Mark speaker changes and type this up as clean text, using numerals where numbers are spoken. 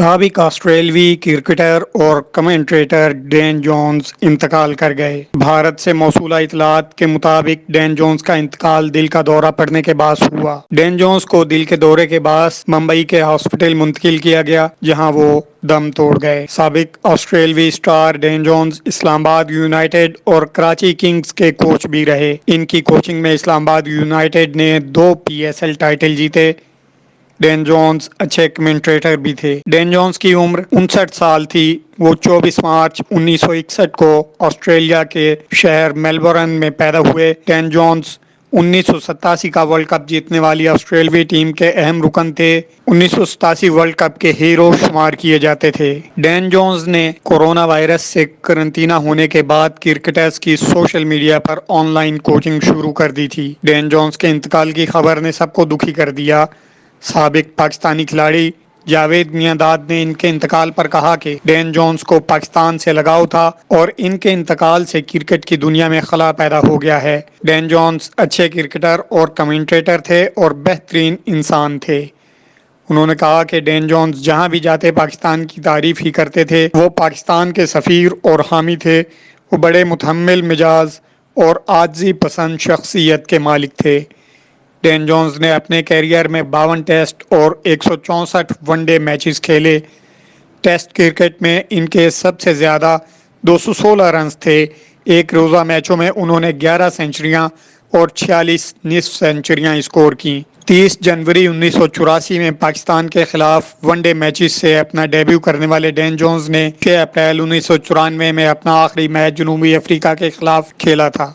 Speaker 1: سابق آسٹریلوی کرکٹر اور کمنٹریٹر ڈین جونز انتقال کر گئے۔ بھارت سے موصولہ اطلاعات کے مطابق ڈین جونز کا انتقال دل کا دورہ پڑنے کے باعث ہوا۔ ڈین جونز کو دل کے دورے کے باعث ممبئی کے ہاسپٹل منتقل کیا گیا، جہاں وہ دم توڑ گئے۔ سابق آسٹریلوی سٹار ڈین جونز اسلام آباد یونائیٹڈ اور کراچی کنگز کے کوچ بھی رہے۔ ان کی کوچنگ میں اسلام آباد یونائیٹڈ نے 2 PSL ٹائٹل جیتے۔ ڈین جونز اچھے کمنٹریٹر بھی تھے۔ ڈین جونز کی عمر 59 سال تھی۔ وہ 24 مارچ 1961 کو آسٹریلیا کے شہر میلبورن میں پیدا ہوئے۔ ڈین جونز 1987 کا ورلڈ کپ جیتنے والی آسٹریلوی ٹیم کے اہم رکن تھے۔ 1987 ورلڈ کپ کے ہیرو شمار کیے جاتے تھے۔ ڈین جونز نے کورونا وائرس سے قرنطینہ ہونے کے بعد کرکٹرز کی social media per on line coaching شروع کر دی تھی۔ ڈین جونز کے انتقال کی خبر نے سب کو دکھی کر دیا۔ سابق پاکستانی کھلاڑی جاوید میانداد نے ان کے انتقال پر کہا کہ ڈین جونز کو پاکستان سے لگاؤ تھا اور ان کے انتقال سے کرکٹ کی دنیا میں خلا پیدا ہو گیا ہے۔ ڈین جونز اچھے کرکٹر اور کمنٹریٹر تھے اور بہترین انسان تھے۔ انہوں نے کہا کہ ڈین جونز جہاں بھی جاتے پاکستان کی تعریف ہی کرتے تھے۔ وہ پاکستان کے سفیر اور حامی تھے۔ وہ بڑے متحمل مزاج اور عاجزی پسند شخصیت کے مالک تھے۔ ڈین جونز نے اپنے کیریئر میں 52 ٹیسٹ اور 164 ون ڈے میچز کھیلے۔ ٹیسٹ کرکٹ میں ان کے سب سے زیادہ 216 رنز تھے۔ ایک روزہ میچوں میں انہوں نے 11 سینچریاں اور 46 نصف سینچریاں اسکور کیں۔ 30 جنوری 1984 میں پاکستان کے خلاف ون ڈے میچز سے اپنا ڈیبیو کرنے والے ڈین جونز نے 6 اپریل 1994 میں اپنا آخری میچ جنوبی افریقہ کے خلاف کھیلا تھا۔